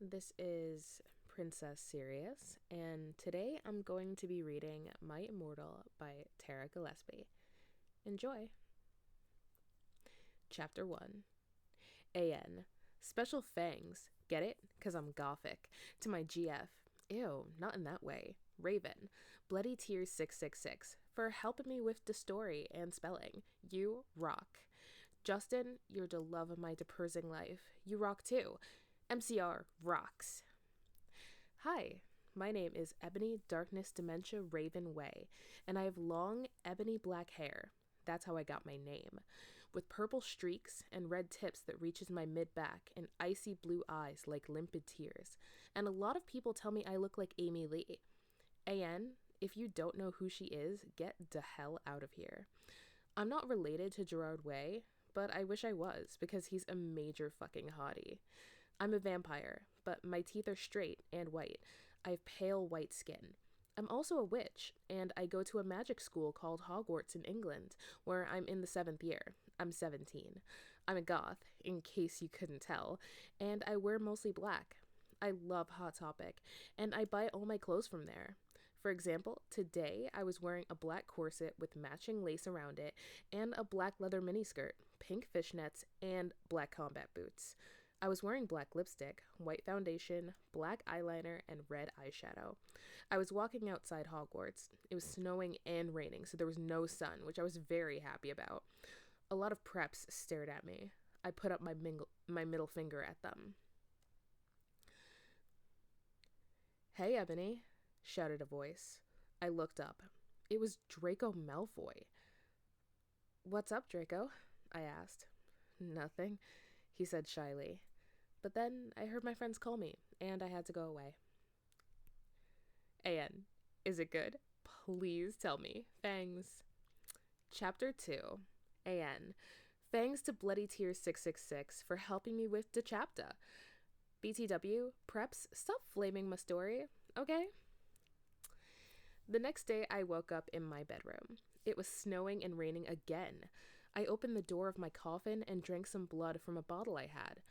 This is Princess Sirius, and today I'm going to be reading My Immortal by Tara Gillespie. Enjoy! Chapter 1. AN. Special fangs. Get it? 'Cause I'm gothic. To my GF. Ew, not in that way. Raven. Bloody Tears 666. For helping me with the story and spelling. You rock. Justin, you're the love of my depressing life. You rock too. MCR rocks. Hi, my name is Ebony Darkness Dementia Raven Way, and I have long ebony black hair. That's how I got my name. With purple streaks and red tips that reaches my mid-back and icy blue eyes like limpid tears. And a lot of people tell me I look like Amy Lee. AN, if you don't know who she is, get the hell out of here. I'm not related to Gerard Way, but I wish I was, because he's a major fucking hottie. I'm a vampire, but my teeth are straight and white. I have pale white skin. I'm also a witch, and I go to a magic school called Hogwarts in England, where I'm in the 7th year. I'm 17. I'm a goth, in case you couldn't tell, and I wear mostly black. I love Hot Topic, and I buy all my clothes from there. For example, today I was wearing a black corset with matching lace around it, and a black leather miniskirt, pink fishnets, and black combat boots. I was wearing black lipstick, white foundation, black eyeliner, and red eyeshadow. I was walking outside Hogwarts. It was snowing and raining, so there was no sun, which I was very happy about. A lot of preps stared at me. I put up my middle finger at them. "Hey, Ebony," shouted a voice. I looked up. It was Draco Malfoy. "What's up, Draco?" I asked. "Nothing," he said shyly. But then I heard my friends call me, and I had to go away. AN, is it good? Please tell me. Fangs. Chapter 2. AN. Thanks to Bloody Tears 666 for helping me with the chapter. BTW, preps, stop flaming my story, okay? The next day, I woke up in my bedroom. It was snowing and raining again. I opened the door of my coffin and drank some blood from a bottle I had.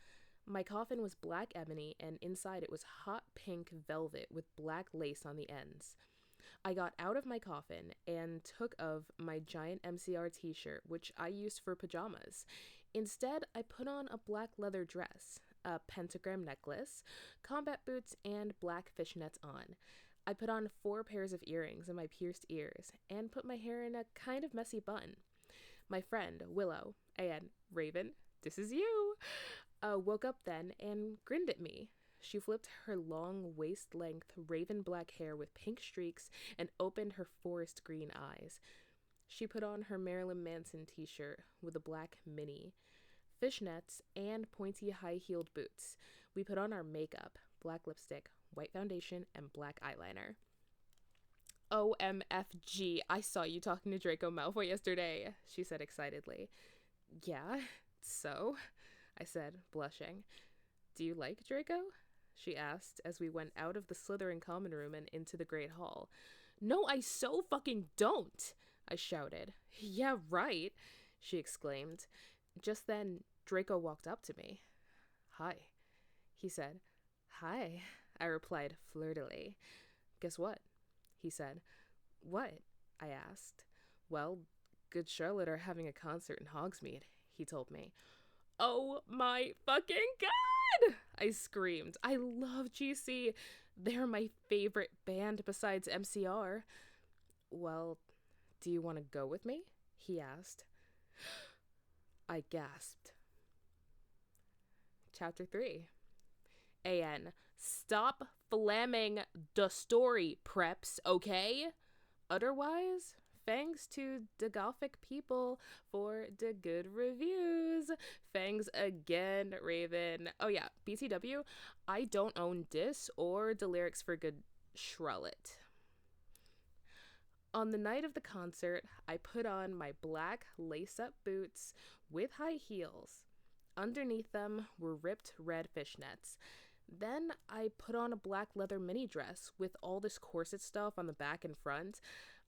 My coffin was black ebony, and inside it was hot pink velvet with black lace on the ends. I got out of my coffin and took of my giant MCR t-shirt, which I used for pajamas. Instead, I put on a black leather dress, a pentagram necklace, combat boots, and black fishnets on. I put on 4 pairs of earrings in my pierced ears and put my hair in a kind of messy bun. My friend, Willow, and Raven, this is you, woke up then and grinned at me. She flipped her long waist-length raven black hair with pink streaks and opened her forest green eyes. She put on her Marilyn Manson t-shirt with a black mini, fishnets, and pointy high-heeled boots. We put on our makeup, black lipstick, white foundation, and black eyeliner. OMFG, I saw you talking to Draco Malfoy yesterday, she said excitedly. Yeah, so? I said, blushing. Do you like Draco? She asked as we went out of the Slytherin common room and into the Great Hall. No, I so fucking don't, I shouted. Yeah, right, she exclaimed. Just then, Draco walked up to me. Hi, he said. Hi, I replied flirtily. Guess what? He said. What? I asked. Well, Good Charlotte are having a concert in Hogsmeade, he told me. Oh my fucking god! I screamed. I love GC. They're my favorite band besides MCR. Well, do you want to go with me? He asked. I gasped. Chapter 3. AN. Stop flamming the story, preps, okay? Otherwise, thanks to the gothic people for the good reviews. Thanks again, Raven. Oh yeah, BTW, I don't own this or the lyrics for Good Charlotte. On the night of the concert, I put on my black lace-up boots with high heels. Underneath them were ripped red fishnets. Then I put on a black leather mini dress with all this corset stuff on the back and front.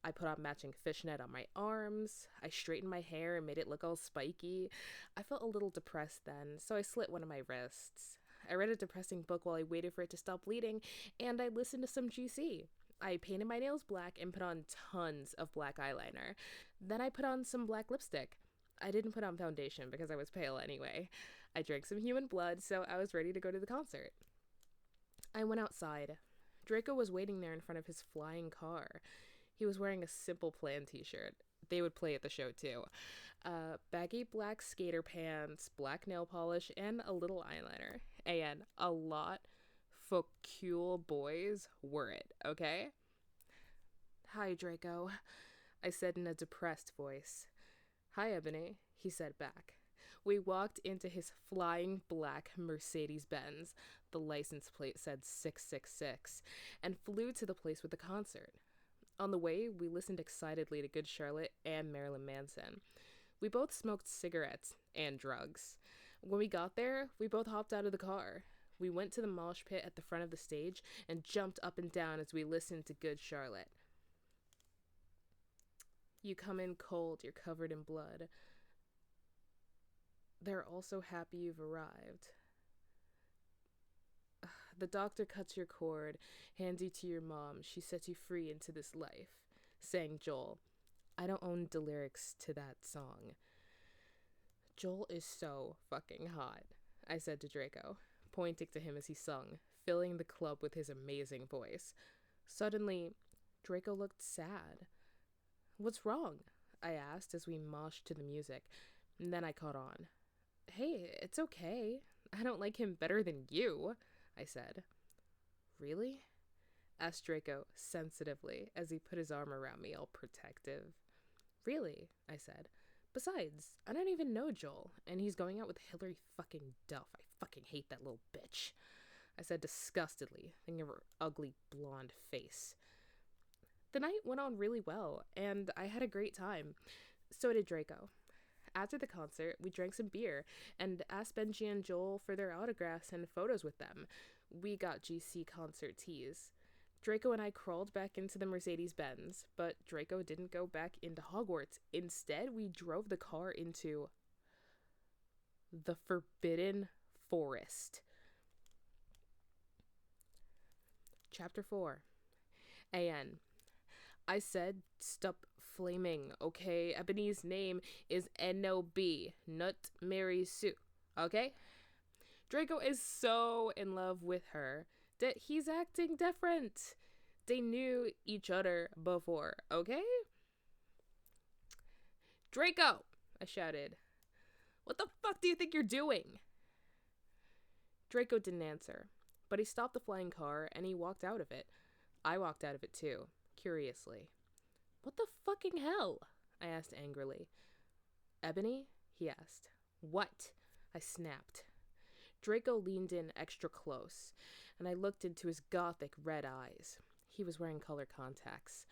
I put on matching fishnet on my arms. I straightened my hair and made it look all spiky. I felt a little depressed then, so I slit one of my wrists. I read a depressing book while I waited for it to stop bleeding, and I listened to some GC. I painted my nails black and put on tons of black eyeliner. Then I put on some black lipstick. I didn't put on foundation because I was pale anyway. I drank some human blood, so I was ready to go to the concert. I went outside. Draco was waiting there in front of his flying car. He was wearing a Simple Plan t-shirt. They would play at the show too. Baggy black skater pants, black nail polish, and a little eyeliner. And a lot for cool boys were it, okay? Hi, Draco, I said in a depressed voice. Hi, Ebony, he said back. We walked into his flying black Mercedes-Benz, the license plate said 666, and flew to the place with the concert. On the way, we listened excitedly to Good Charlotte and Marilyn Manson. We both smoked cigarettes and drugs. When we got there, we both hopped out of the car. We went to the mosh pit at the front of the stage and jumped up and down as we listened to Good Charlotte. You come in cold, you're covered in blood. They're also happy you've arrived. The doctor cuts your cord, hands you to your mom. She sets you free into this life, sang Joel. I don't own the lyrics to that song. Joel is so fucking hot, I said to Draco, pointing to him as he sung, filling the club with his amazing voice. Suddenly, Draco looked sad. What's wrong? I asked as we moshed to the music, and then I caught on. Hey, it's okay. I don't like him better than you, I said. Really? Asked Draco sensitively as he put his arm around me all protective. Really, I said. Besides, I don't even know Joel, and he's going out with Hillary fucking Duff. I fucking hate that little bitch, I said disgustedly, thinking of her ugly blonde face. The night went on really well, and I had a great time. So did Draco. After the concert, we drank some beer and asked Benji and Joel for their autographs and photos with them. We got GC concert tees. Draco and I crawled back into the Mercedes-Benz, but Draco didn't go back into Hogwarts. Instead, we drove the car into the Forbidden Forest. Chapter 4. A.N. I said, stop flaming, okay? Ebony's name is N.O.B., not Mary Sue, okay? Draco is so in love with her that he's acting different. They knew each other before, okay? Draco, I shouted. What the fuck do you think you're doing? Draco didn't answer, but he stopped the flying car and he walked out of it. I walked out of it too, curiously. What the fucking hell? I asked angrily. Ebony? He asked. What? I snapped. Draco leaned in extra close, and I looked into his gothic red eyes. He was wearing color contacts,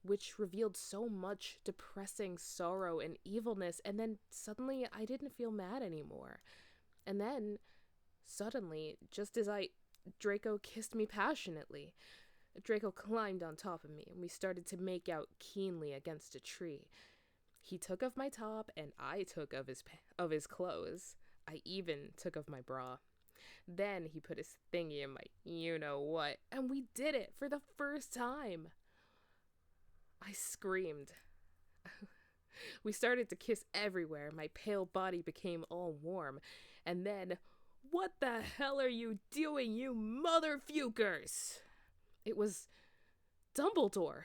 which revealed so much depressing sorrow and evilness, and then suddenly I didn't feel mad anymore. And then, suddenly, just as Draco kissed me passionately. Draco climbed on top of me, and we started to make out keenly against a tree. He took off my top, and I took of his clothes. I even took off my bra. Then he put his thingy in my you-know-what, and we did it for the first time. I screamed. We started to kiss everywhere. My pale body became all warm. And then, what the hell are you doing, you motherfuckers? It was Dumbledore.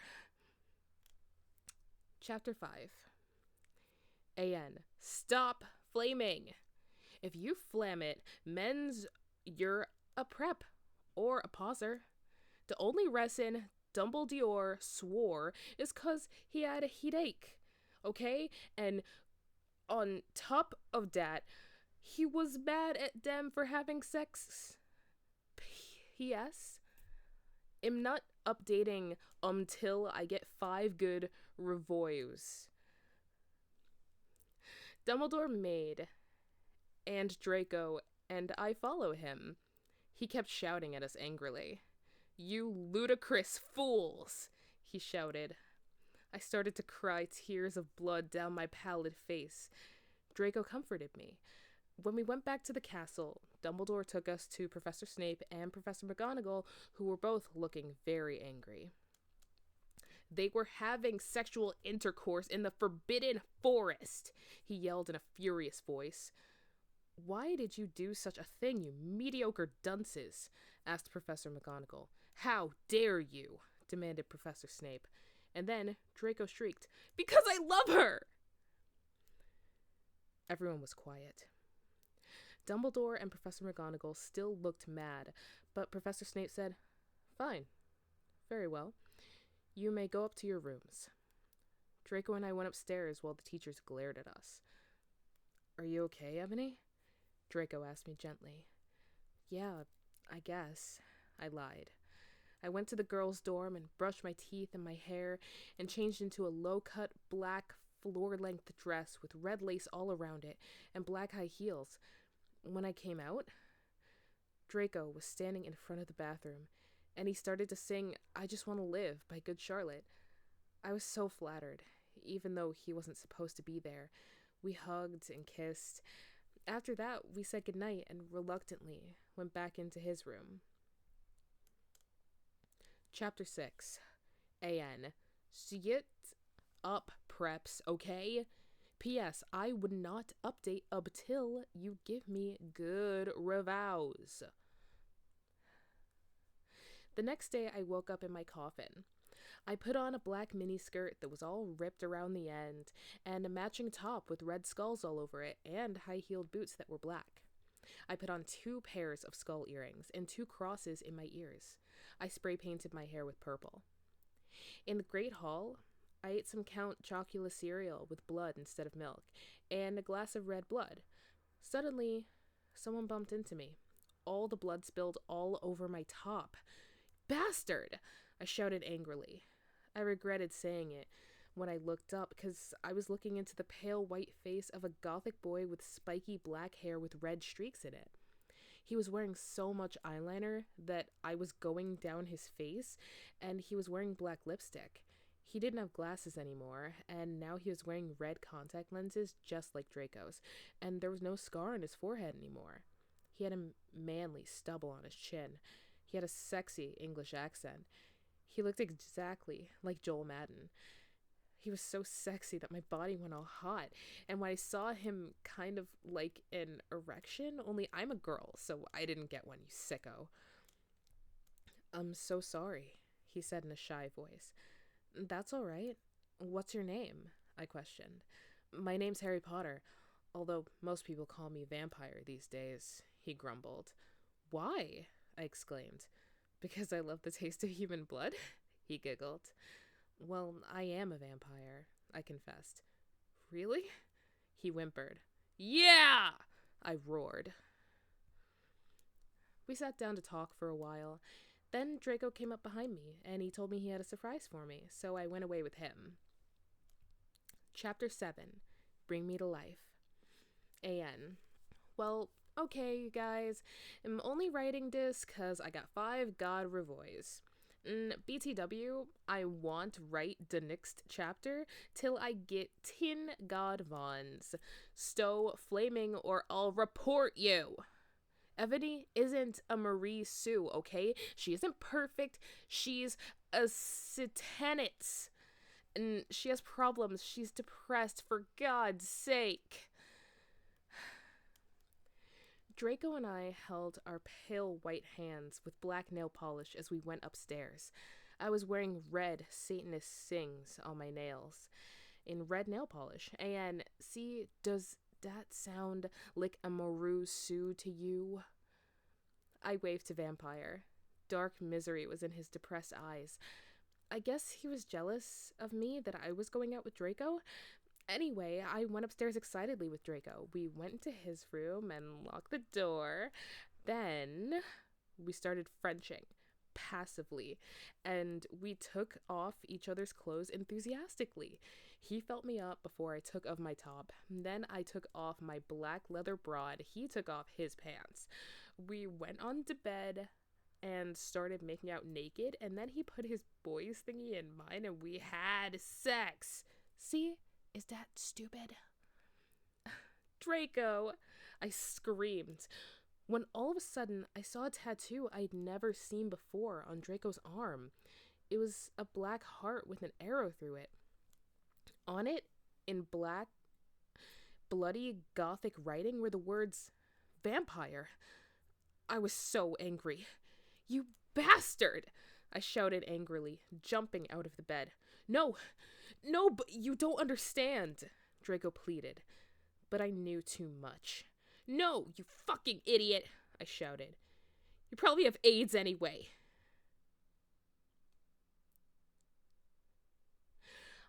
Chapter 5. A.N. Stop flaming. If you flam it, men's you're a prep or a pauser. The only reason Dumbledore swore is 'cause he had a headache, okay? And on top of that, he was mad at them for having sex. P.S. I'm not updating until I get 5 good reviews. Dumbledore made, and Draco, and I follow him. He kept shouting at us angrily. You ludicrous fools, he shouted. I started to cry tears of blood down my pallid face. Draco comforted me. When we went back to the castle, Dumbledore took us to Professor Snape and Professor McGonagall, who were both looking very angry. They were having sexual intercourse in the Forbidden Forest, he yelled in a furious voice. Why did you do such a thing, you mediocre dunces? Asked Professor McGonagall. How dare you? Demanded Professor Snape. And then Draco shrieked, Because I love her! Everyone was quiet. Dumbledore and Professor McGonagall still looked mad, but Professor Snape said, Fine. Very well. You may go up to your rooms. Draco and I went upstairs while the teachers glared at us. Are you okay, Ebony? Draco asked me gently. Yeah, I guess, I lied. I went to the girls' dorm and brushed my teeth and my hair and changed into a low-cut black floor-length dress with red lace all around it and black high heels. When I came out, Draco was standing in front of the bathroom, and he started to sing I Just Want to Live by Good Charlotte. I was so flattered, even though he wasn't supposed to be there. We hugged and kissed. After that, we said goodnight and reluctantly went back into his room. Chapter 6. A.N. Sit up, preps, okay? P.S. I would not update until you give me good reviews. The next day, I woke up in my coffin. I put on a black miniskirt that was all ripped around the end, and a matching top with red skulls all over it, and high-heeled boots that were black. I put on 2 pairs of skull earrings and 2 crosses in my ears. I spray-painted my hair with purple. In the Great Hall, I ate some Count Chocula cereal with blood instead of milk, and a glass of red blood. Suddenly, someone bumped into me. All the blood spilled all over my top. Bastard! I shouted angrily. I regretted saying it when I looked up because I was looking into the pale white face of a gothic boy with spiky black hair with red streaks in it. He was wearing so much eyeliner that I was going down his face, and he was wearing black lipstick. He didn't have glasses anymore, and now he was wearing red contact lenses just like Draco's, and there was no scar on his forehead anymore. He had a manly stubble on his chin. He had a sexy English accent. He looked exactly like Joel Madden. He was so sexy that my body went all hot, and when I saw him kind of like an erection, only I'm a girl, so I didn't get one, you sicko. I'm so sorry, he said in a shy voice. That's all right. What's your name? I questioned. My name's Harry Potter, although most people call me Vampire these days, he grumbled. Why? I exclaimed. Because I love the taste of human blood? He giggled. Well, I am a vampire, I confessed. Really? He whimpered. Yeah! I roared. We sat down to talk for a while. Then Draco came up behind me, and he told me he had a surprise for me, so I went away with him. Chapter 7. Bring Me to Life. A.N. Well, okay, you guys. I'm only writing this because I got 5 God revoys. BTW, I won't write the next chapter till I get 10 God Vons. Stow flaming or I'll report you. Ebony isn't a Marie Sue, okay? She isn't perfect. She's a satanist. And she has problems. She's depressed, for God's sake. Draco and I held our pale white hands with black nail polish as we went upstairs. I was wearing red Satanist sings on my nails in red nail polish. And see, does that sound like a Maru Sue to you? I waved to Vampire. Dark misery was in his depressed eyes. I guess he was jealous of me that I was going out with Draco. Anyway, I went upstairs excitedly with Draco. We went into his room and locked the door. Then we started Frenching, passively, and we took off each other's clothes enthusiastically. He felt me up before I took off my top. Then I took off my black leather bra. He took off his pants. We went on to bed and started making out naked, and then he put his boys thingy in mine, and we had sex. See? Is that stupid? Draco, I screamed when all of a sudden I saw a tattoo I'd never seen before on Draco's arm. It was a black heart with an arrow through it. On it, in black, bloody gothic writing, were the words vampire. I was so angry. You bastard! I shouted angrily, jumping out of the bed. No, but you don't understand, Draco pleaded. But I knew too much. No, you fucking idiot, I shouted. You probably have AIDS anyway.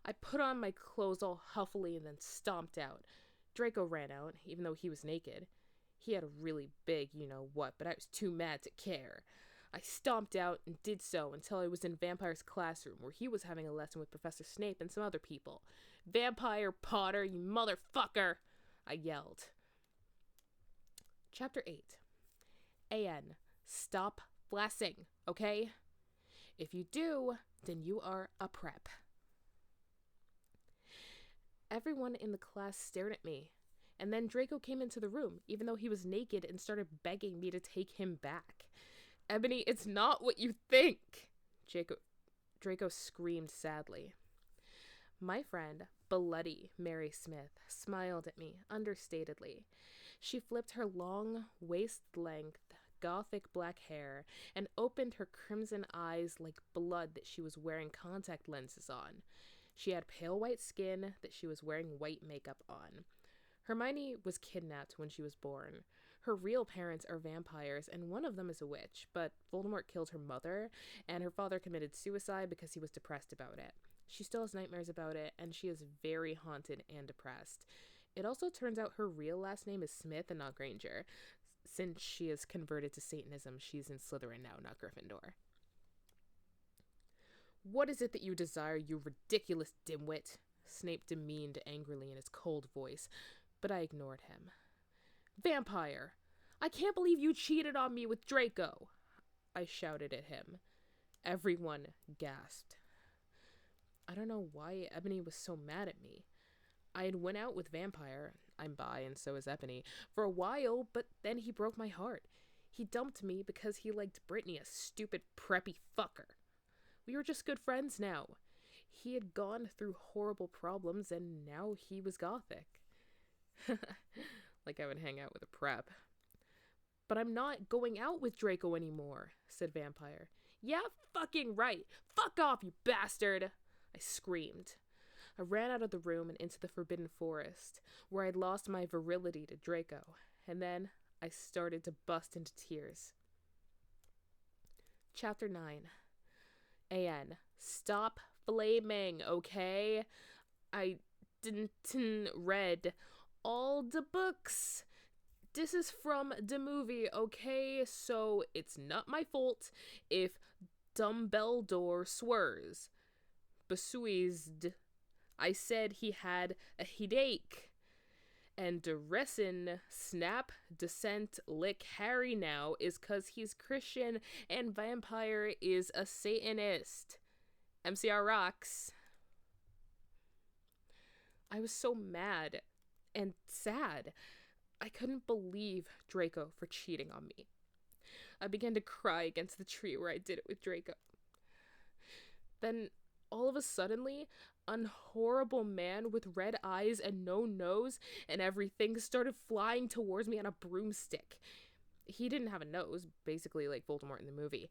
I put on my clothes all huffily and then stomped out. Draco ran out, even though he was naked. He had a really big you-know-what, but I was too mad to care. I stomped out and did so until I was in Vampire's classroom, where he was having a lesson with Professor Snape and some other people. Vampire Potter, you motherfucker! I yelled. Chapter 8. A.N. Stop flassing, okay? If you do, then you are a prep. Everyone in the class stared at me, and then Draco came into the room, even though he was naked, and started begging me to take him back. Ebony, it's not what you think, Draco screamed sadly. My friend, Bloody Mary Smith, smiled at me, understatedly. She flipped her long, waist-length, gothic black hair and opened her crimson eyes like blood that she was wearing contact lenses on. She had pale white skin that she was wearing white makeup on. Hermione was kidnapped when she was born. Her real parents are vampires, and one of them is a witch, but Voldemort killed her mother, and her father committed suicide because he was depressed about it. She still has nightmares about it, and she is very haunted and depressed. It also turns out her real last name is Smith and not Granger. Since she is converted to Satanism, she's in Slytherin now, not Gryffindor. What is it that you desire, you ridiculous dimwit? Snape demeaned angrily in his cold voice, but I ignored him. Vampire! I can't believe you cheated on me with Draco! I shouted at him. Everyone gasped. I don't know why Ebony was so mad at me. I had went out with Vampire, I'm bi and so is Ebony, for a while, but then he broke my heart. He dumped me because he liked Brittany, a stupid preppy fucker. We were just good friends now. He had gone through horrible problems and now he was gothic. Like I would hang out with a prep. But I'm not going out with Draco anymore, said Vampire. Yeah, fucking right. Fuck off, you bastard! I screamed. I ran out of the room and into the Forbidden Forest, where I'd lost my virility to Draco, and then I started to bust into tears. Chapter 9. A.N. Stop flaming, okay? I didn't read all the books. This is from the movie, okay? So it's not my fault if Dumbledore swears. Besuized. I said he had a headache. And the reason Snap Descent Lick Harry now is 'cause he's Christian and Vampire is a Satanist. MCR rocks. I was so mad and sad. I couldn't believe Draco for cheating on me. I began to cry against the tree where I did it with Draco. Then, all of a suddenly, a horrible man with red eyes and no nose and everything started flying towards me on a broomstick. He didn't have a nose, basically like Voldemort in the movie.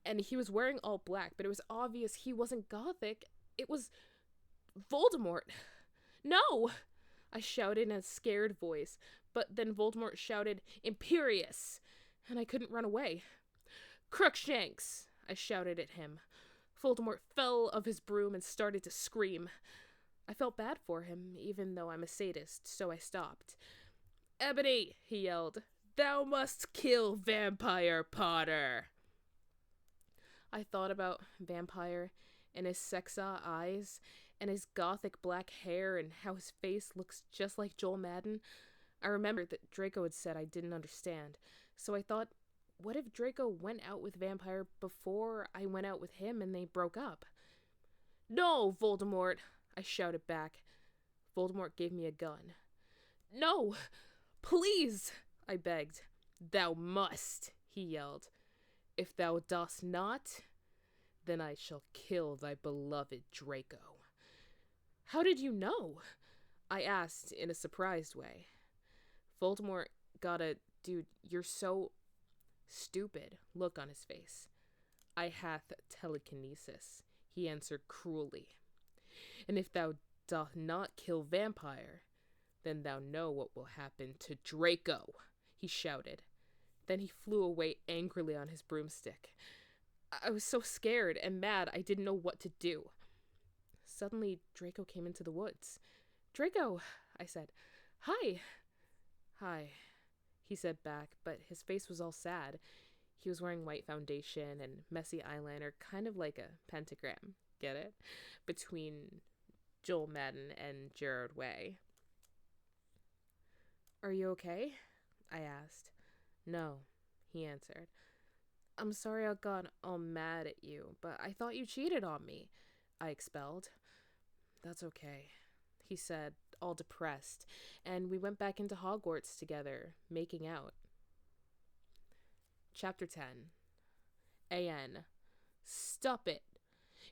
And he was wearing all black, but it was obvious he wasn't gothic. It was Voldemort. No! I shouted in a scared voice, but then Voldemort shouted, Imperious! And I couldn't run away. Crookshanks! I shouted at him. Voldemort fell of his broom and started to scream. I felt bad for him, even though I'm a sadist, so I stopped. Ebony, he yelled, thou must kill Vampire Potter. I thought about Vampire and his sexa eyes and his gothic black hair and how his face looks just like Joel Madden. I remembered that Draco had said I didn't understand, so I thought, what if Draco went out with Vampire before I went out with him and they broke up? No, Voldemort, I shouted back. Voldemort gave me a gun. No, Please, I begged. Thou must, he yelled. If thou dost not, then I shall kill thy beloved Draco. How did you know? I asked in a surprised way. Voldemort got a dude, you're so stupid look on his face. I hath telekinesis, he answered cruelly. And if thou doth not kill vampire, then thou know what will happen to Draco, he shouted. Then he flew away angrily on his broomstick. I was so scared and mad I didn't know what to do. Suddenly, Draco came into the woods. Draco, I said. Hi. Hi, he said back, but his face was all sad. He was wearing white foundation and messy eyeliner, kind of like a pentagram, get it? Between Joel Madden and Gerard Way. Are you okay? I asked. No, he answered. I'm sorry I got all mad at you, but I thought you cheated on me, I expelled. That's okay, he said, all depressed, and we went back into Hogwarts together, making out. Chapter 10. A.N. Stop it.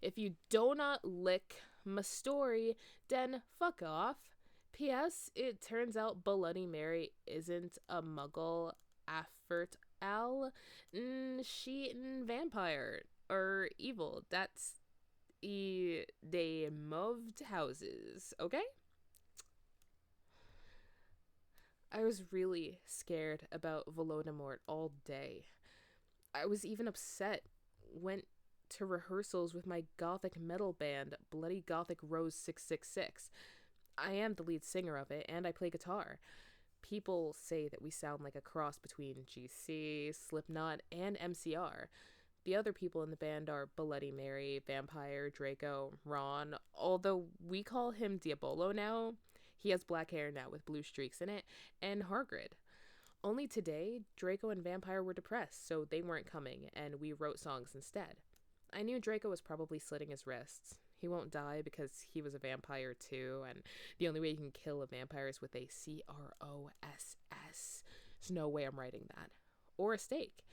If you do not lick my story, then fuck off. P.S. It turns out Bloody Mary isn't a muggle afert al. She ain't vampire or evil. That's they moved houses, okay? I was really scared about Voldemort all day. I was even upset. Went to rehearsals with my gothic metal band, Bloody Gothic Rose 666. I am the lead singer of it, and I play guitar. People say that we sound like a cross between GC, Slipknot, and MCR. The other people in the band are Bloody Mary, Vampire, Draco, Ron, although we call him Diabolo now. He has black hair now with blue streaks in it, and Hagrid. Only today, Draco and Vampire were depressed, so they weren't coming, and we wrote songs instead. I knew Draco was probably slitting his wrists. He won't die because he was a vampire too, and the only way you can kill a vampire is with a CROSS. There's no way I'm writing that. Or a stake.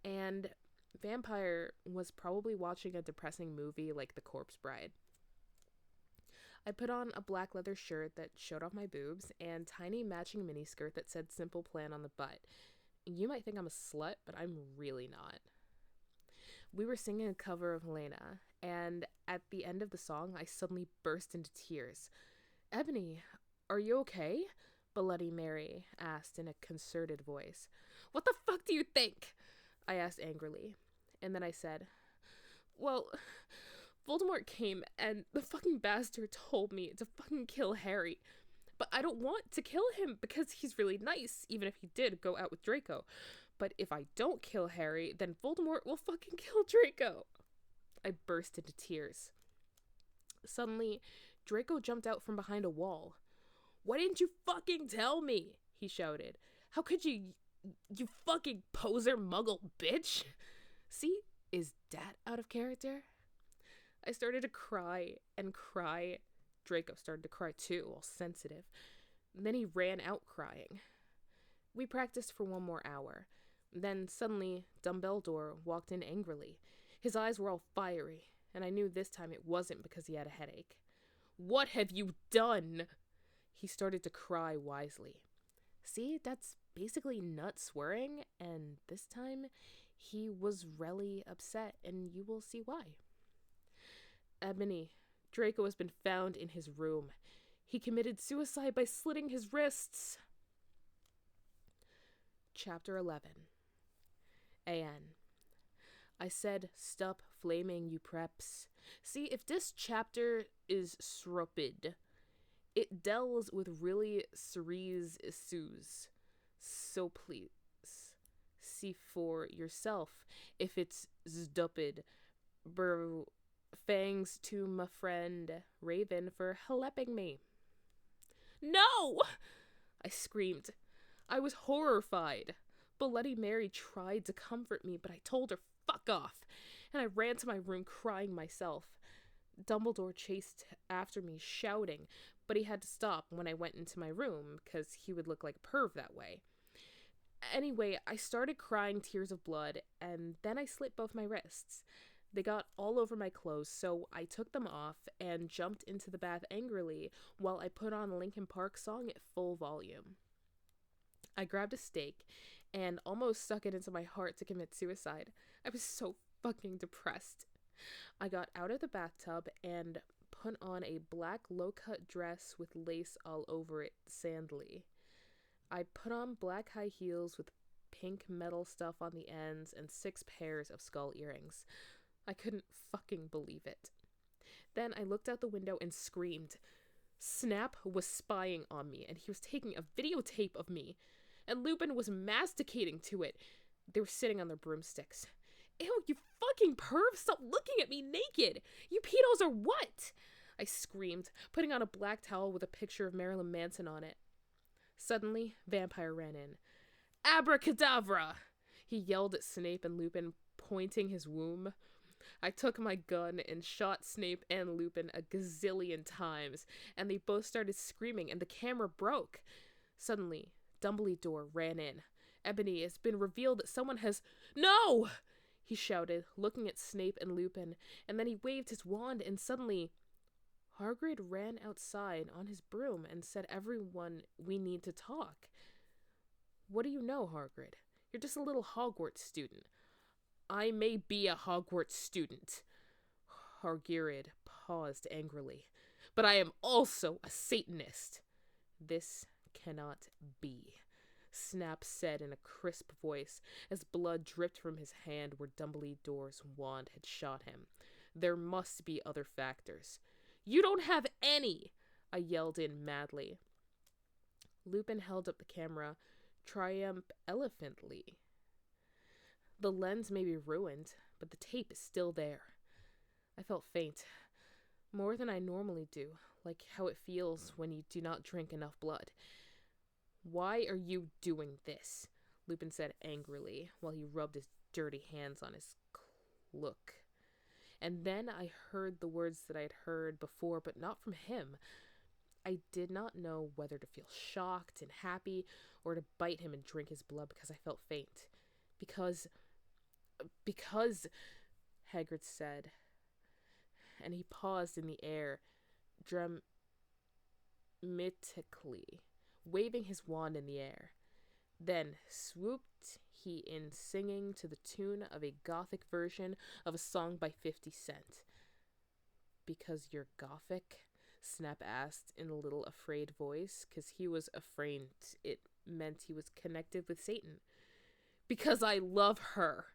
And Vampire was probably watching a depressing movie like The Corpse Bride. I put on a black leather shirt that showed off my boobs and tiny matching miniskirt that said Simple Plan on the butt. You might think I'm a slut, but I'm really not. We were singing a cover of Helena, and at the end of the song, I suddenly burst into tears. Ebony, are you okay? Bloody Mary asked in a concerted voice. What the fuck do you think? I asked angrily. And then I said, well, Voldemort came and the fucking bastard told me to fucking kill Harry. But I don't want to kill him because he's really nice, even if he did go out with Draco. But if I don't kill Harry, then Voldemort will fucking kill Draco. I burst into tears. Suddenly, Draco jumped out from behind a wall. Why didn't you fucking tell me? He shouted. How could you fucking poser muggle bitch? See, is that out of character? I started to cry and cry. Draco started to cry too, all sensitive. Then he ran out crying. We practiced for one more hour. Then suddenly, Dumbledore walked in angrily. His eyes were all fiery, and I knew this time it wasn't because he had a headache. What have you done? He started to cry wisely. See, that's basically nut swearing, and this time he was really upset, and you will see why. Ebony, Draco has been found in his room. He committed suicide by slitting his wrists. Chapter 11. A.N. I said, stop flaming, you preps. See, if this chapter is srupid, it deals with really cerise issues. So please, see for yourself if it's stupid. Bro, thanks to my friend Raven for helping me. No! I screamed. I was horrified. Bloody Mary tried to comfort me, but I told her fuck off, and I ran to my room crying myself. Dumbledore chased after me, shouting, but he had to stop when I went into my room because he would look like a perv that way. Anyway, I started crying tears of blood, and then I slit both my wrists. They got all over my clothes, so I took them off and jumped into the bath angrily while I put on a Linkin Park song at full volume. I grabbed a steak and almost stuck it into my heart to commit suicide. I was so fucking depressed. I got out of the bathtub and put on a black low-cut dress with lace all over it, sandally. I put on black high heels with pink metal stuff on the ends and 6 pairs of skull earrings. I couldn't fucking believe it. Then I looked out the window and screamed. Snap was spying on me, and he was taking a videotape of me, and Lupin was masticating to it. They were sitting on their broomsticks. Ew, you fucking perv, stop looking at me naked! You pedos are what? I screamed, putting on a black towel with a picture of Marilyn Manson on it. Suddenly, Vampire ran in. Abracadabra! He yelled at Snape and Lupin, pointing his womb. I took my gun and shot Snape and Lupin a gazillion times, and they both started screaming, and the camera broke. Suddenly, Dumbledore ran in. Ebony, it's been revealed that someone has— No! He shouted, looking at Snape and Lupin, and then he waved his wand, and suddenly Hagrid ran outside on his broom and said, Everyone, we need to talk. What do you know, Hagrid? You're just a little Hogwarts student. I may be a Hogwarts student. Hagrid paused angrily. But I am also a Satanist. This cannot be, Snap said in a crisp voice as blood dripped from his hand where Dumbledore's wand had shot him. There must be other factors. You don't have any, I yelled in madly. Lupin held up the camera triumphantly. The lens may be ruined, but the tape is still there. I felt faint, more than I normally do, like how it feels when you do not drink enough blood. Why are you doing this? Lupin said angrily, while he rubbed his dirty hands on his cloak. And then I heard the words that I had heard before, but not from him. I did not know whether to feel shocked and happy, or to bite him and drink his blood because I felt faint. Because, Hagrid said, and he paused in the air, dramatically, waving his wand in the air. Then swooped he in, singing to the tune of a gothic version of a song by 50 Cent. Because you're gothic? Snap asked in a little afraid voice, because he was afraid it meant he was connected with Satan. Because I love her,